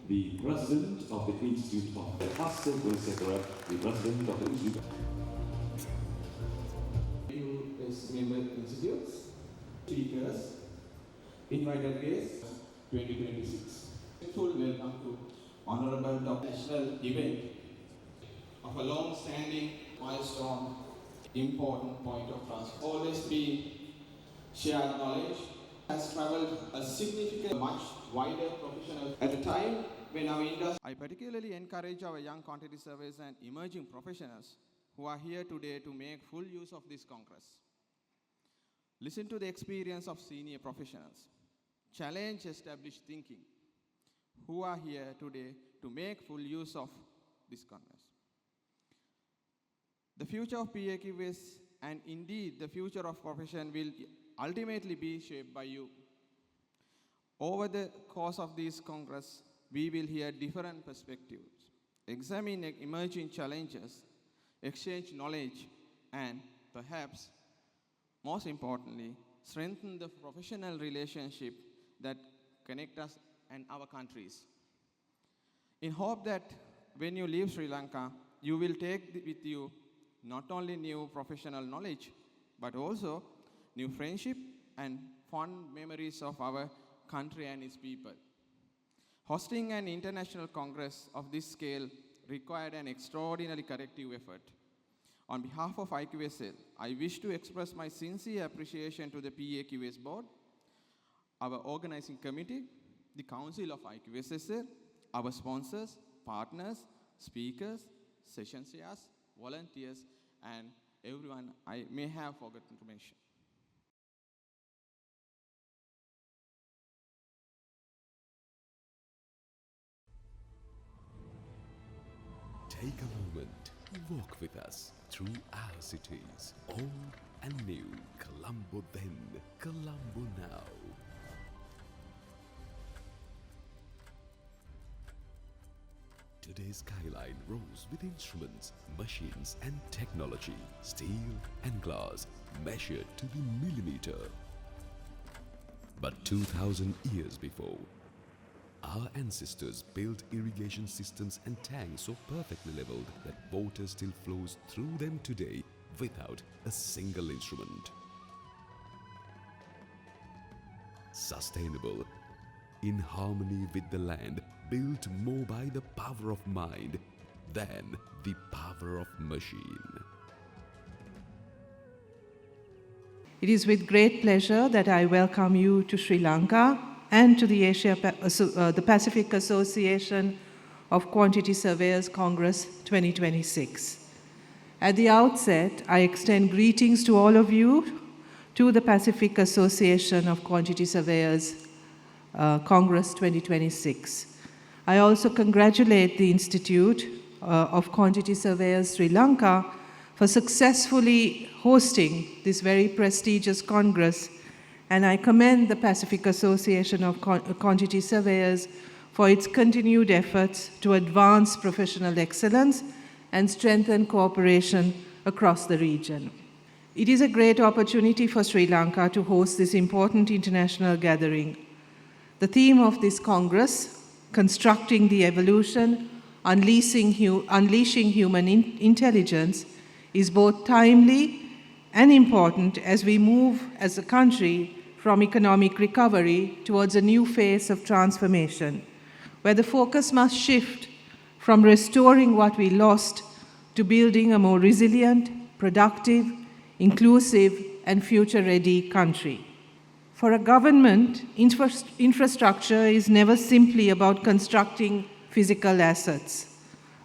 The President of the Institute of ශනයකට, the President of the Institute. U.S. member institutes, speakers, invited guests, 2026. Full welcome to Honorable Dr. National event of a long-standing milestone, important point of transfer. Always be shared knowledge has traveled a significant, much wider professional at a time when our industry. I particularly encourage our young quantity surveyors and emerging professionals who are here today to make full use of this Congress. Listen to the experience of senior professionals. Challenge established thinking who are here today to make full use of this Congress. The future of PAQS and indeed the future of profession will ultimately be shaped by you. Over the course of this Congress, we will hear different perspectives, examine emerging challenges, exchange knowledge, and perhaps, most importantly, strengthen the professional relationship that connect us and our countries. In hope that when you leave Sri Lanka, you will take with you not only new professional knowledge, but also new friendship and fond memories of our country and its people. Hosting an international congress of this scale required an extraordinary collective effort. On behalf of IQSL, I wish to express my sincere appreciation to the PAQS board, our organizing committee, the council of IQSL, our sponsors, partners, speakers, session chairs, volunteers, and everyone I may have forgotten to mention. Take a moment to walk with us through our cities, old and new. Colombo then, Colombo now. Today's skyline rose with instruments, machines and technology, steel and glass measured to the millimeter. But 2,000 years before, our ancestors built irrigation systems and tanks so perfectly leveled that water still flows through them today without a single instrument. Sustainable, in harmony with the land, built more by the power of mind than the power of machine. It is with great pleasure that I welcome you to Sri Lanka and to the the Pacific Association of Quantity Surveyors Congress 2026. At the outset, I extend greetings to all of you to the Pacific Association of Quantity Surveyors Congress 2026. I also congratulate the Institute of Quantity Surveyors Sri Lanka for successfully hosting this very prestigious Congress, and I commend the Pacific Association of Quantity Surveyors for its continued efforts to advance professional excellence and strengthen cooperation across the region. It is a great opportunity for Sri Lanka to host this important international gathering. The theme of this Congress, Constructing the Evolution, Unleashing Human Intelligence, is both timely and important as we move as a country from economic recovery towards a new phase of transformation, where the focus must shift from restoring what we lost to building a more resilient, productive, inclusive, and future-ready country. For a government, infrastructure is never simply about constructing physical assets.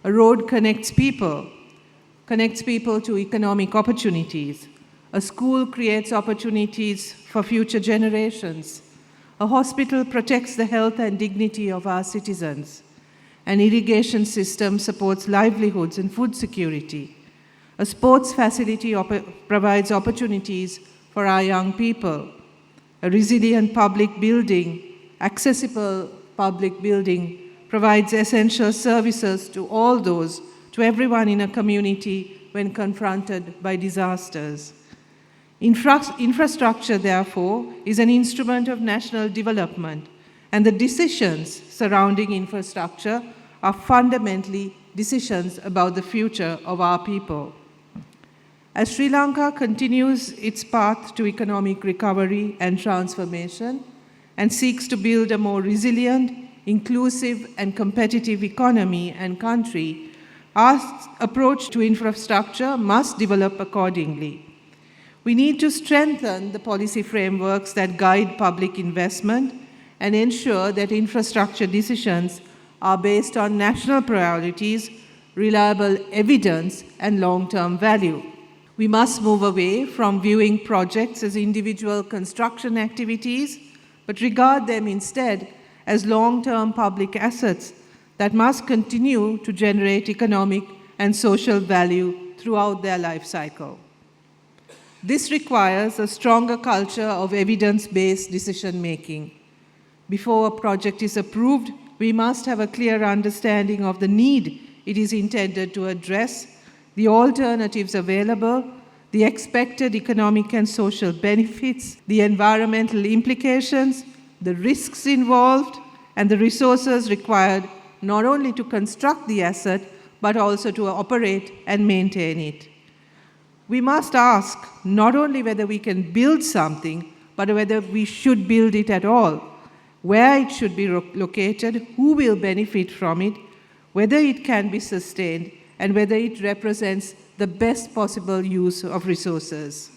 A road connects people to economic opportunities. A school creates opportunities for future generations. A hospital protects the health and dignity of our citizens. An irrigation system supports livelihoods and food security. A sports facility provides opportunities for our young people. A resilient public building, accessible public building, provides essential services to all those, to everyone in a community when confronted by disasters. Infrastructure, therefore, is an instrument of national development, and the decisions surrounding infrastructure are fundamentally decisions about the future of our people. As Sri Lanka continues its path to economic recovery and transformation and seeks to build a more resilient, inclusive, and competitive economy and country, our approach to infrastructure must develop accordingly. We need to strengthen the policy frameworks that guide public investment and ensure that infrastructure decisions are based on national priorities, reliable evidence, and long-term value. We must move away from viewing projects as individual construction activities, but regard them instead as long-term public assets that must continue to generate economic and social value throughout their life cycle. This requires a stronger culture of evidence-based decision-making. Before a project is approved, we must have a clear understanding of the need it is intended to address, the alternatives available, the expected economic and social benefits, the environmental implications, the risks involved, and the resources required not only to construct the asset, but also to operate and maintain it. We must ask not only whether we can build something, but whether we should build it at all, where it should be located, who will benefit from it, whether it can be sustained, and whether it represents the best possible use of resources.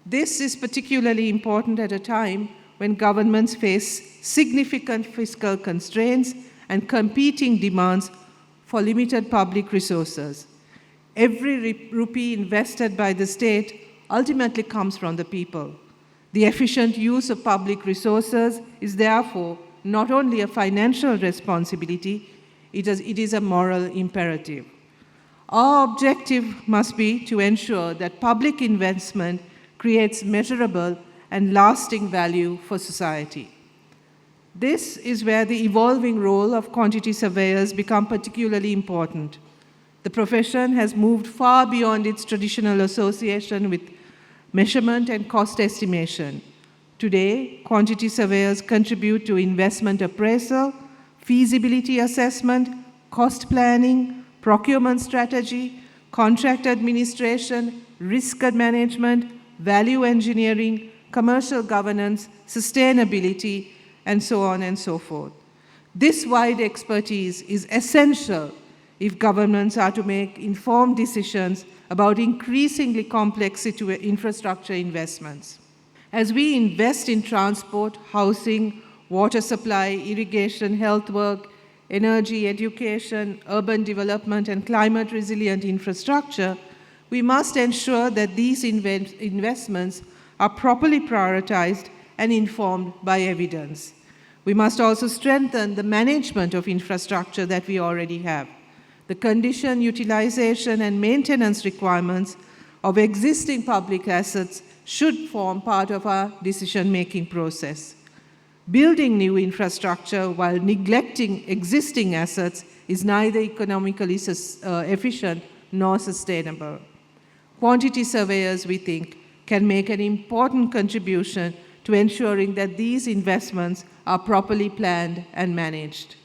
This is particularly important at a time when governments face significant fiscal constraints and competing demands for limited public resources. Every rupee invested by the state ultimately comes from the people. The efficient use of public resources is therefore not only a financial responsibility, it is a moral imperative. Our objective must be to ensure that public investment creates measurable and lasting value for society. This is where the evolving role of quantity surveyors becomes particularly important. The profession has moved far beyond its traditional association with measurement and cost estimation. Today, quantity surveyors contribute to investment appraisal, feasibility assessment, cost planning, procurement strategy, contract administration, risk management, value engineering, commercial governance, sustainability, and so on and so forth. This wide expertise is essential if governments are to make informed decisions about increasingly complex infrastructure investments. As we invest in transport, housing, water supply, irrigation, health work, energy, education, urban development, and climate-resilient infrastructure, we must ensure that these investments are properly prioritized and informed by evidence. We must also strengthen the management of infrastructure that we already have. The condition, utilization, and maintenance requirements of existing public assets should form part of our decision-making process. Building new infrastructure while neglecting existing assets is neither economically efficient nor sustainable. Quantity surveyors, we think, can make an important contribution to ensuring that these investments are properly planned and managed.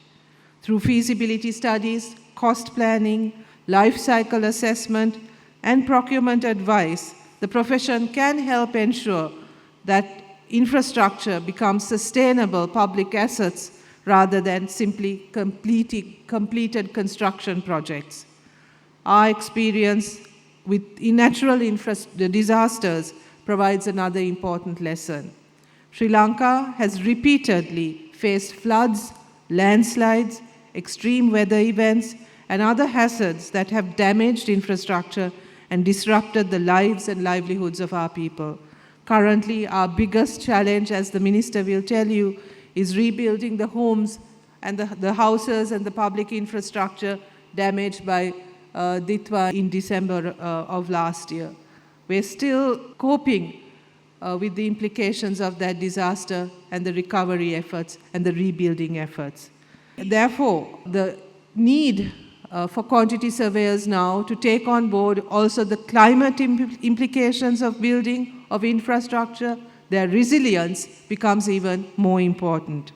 Through feasibility studies, cost planning, life cycle assessment, and procurement advice, the profession can help ensure that infrastructure becomes sustainable public assets rather than simply completed construction projects. Our experience with natural disasters provides another important lesson. Sri Lanka has repeatedly faced floods, landslides, extreme weather events, and other hazards that have damaged infrastructure and disrupted the lives and livelihoods of our people. Currently, our biggest challenge, as the Minister will tell you, is rebuilding the homes and the houses and the public infrastructure damaged by Ditwa in December of last year. We're still coping with the implications of that disaster and the recovery efforts and the rebuilding efforts. Therefore, the need for quantity surveyors now to take on board also the climate implications of building of infrastructure, their resilience becomes even more important.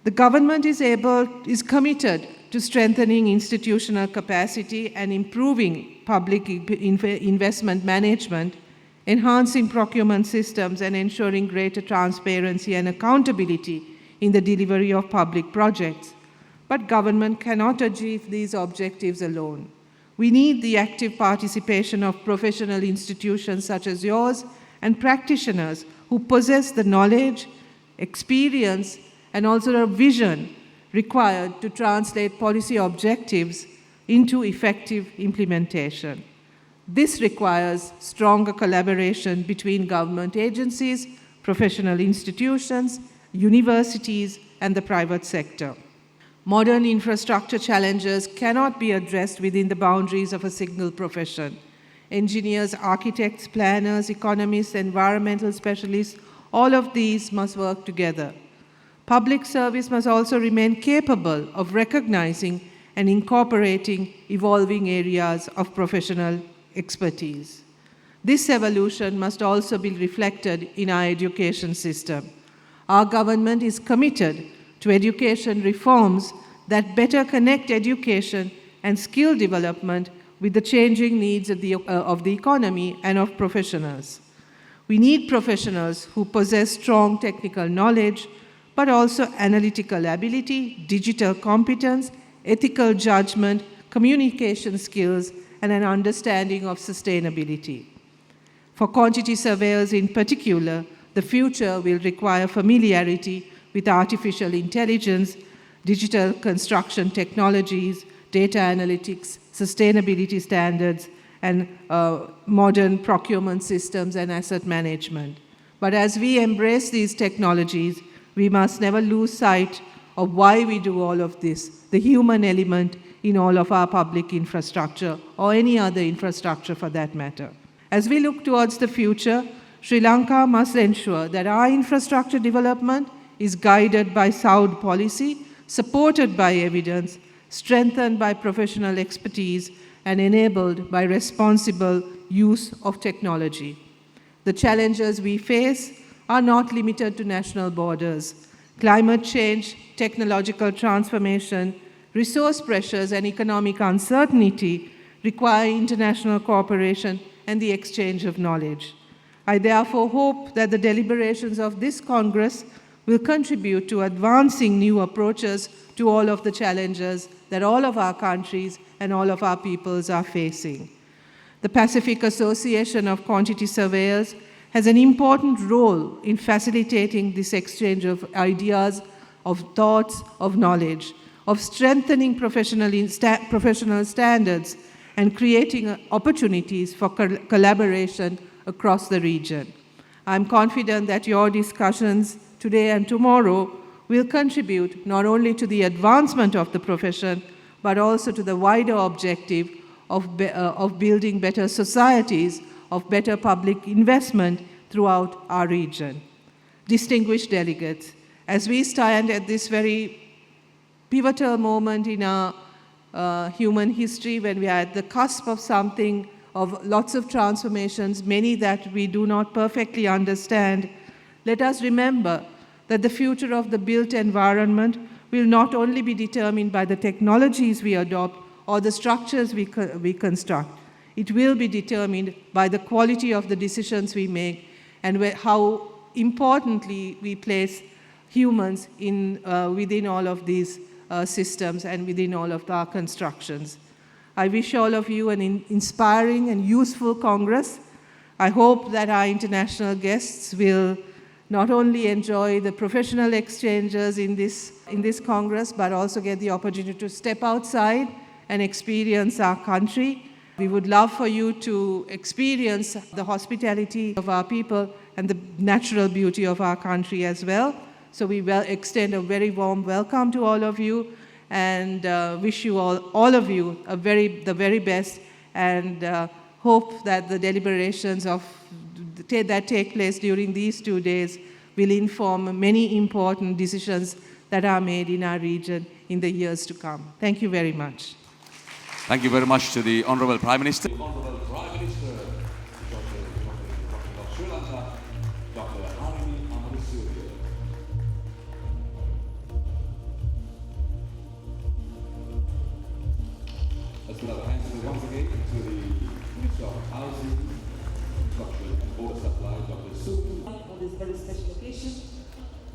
The government is committed to strengthening institutional capacity and improving public investment management, enhancing procurement systems and ensuring greater transparency and accountability in the delivery of public projects. But government cannot achieve these objectives alone. We need the active participation of professional institutions such as yours and practitioners who possess the knowledge, experience, and also a vision required to translate policy objectives into effective implementation. This requires stronger collaboration between government agencies, professional institutions, universities, and the private sector. Modern infrastructure challenges cannot be addressed within the boundaries of a single profession. Engineers, architects, planners, economists, environmental specialists, all of these must work together. Public service must also remain capable of recognizing and incorporating evolving areas of professional expertise. This evolution must also be reflected in our education system. Our government is committed to education reforms that better connect education and skill development with the changing needs of the economy and of professionals. We need professionals who possess strong technical knowledge, but also analytical ability, digital competence, ethical judgment, communication skills, and an understanding of sustainability. For quantity surveyors in particular, the future will require familiarity with artificial intelligence, digital construction technologies, data analytics, sustainability standards, and modern procurement systems and asset management. But as we embrace these technologies, we must never lose sight of why we do all of this, the human element in all of our public infrastructure, or any other infrastructure for that matter. As we look towards the future, Sri Lanka must ensure that our infrastructure development is guided by sound policy, supported by evidence, strengthened by professional expertise, and enabled by responsible use of technology. The challenges we face are not limited to national borders. Climate change, technological transformation, resource pressures, and economic uncertainty require international cooperation and the exchange of knowledge. I therefore hope that the deliberations of this Congress will contribute to advancing new approaches to all of the challenges that all of our countries and all of our peoples are facing. The Pacific Association of Quantity Surveyors has an important role in facilitating this exchange of ideas, of thoughts, of knowledge, of strengthening professional standards and creating opportunities for collaboration across the region. I'm confident that your discussions today and tomorrow will contribute not only to the advancement of the profession, but also to the wider objective of building better societies, of better public investment throughout our region. Distinguished delegates, as we stand at this very pivotal moment in our human history, when we are at the cusp of something, of lots of transformations, many that we do not perfectly understand, let us remember that the future of the built environment will not only be determined by the technologies we adopt or the structures we construct. It will be determined by the quality of the decisions we make and how importantly we place humans within all of these systems and within all of our constructions. I wish all of you an inspiring and useful Congress. I hope that our international guests will not only enjoy the professional exchanges in this Congress, but also get the opportunity to step outside and experience our country. We would love for you to experience the hospitality of our people and the natural beauty of our country as well. So we extend a very warm welcome to all of you and wish you all of you the very best, and hope that the deliberations of that take place during these 2 days will inform many important decisions that are made in our region in the years to come. Thank you very much. Thank you very much to the Honourable Prime Minister. The Honourable Prime Minister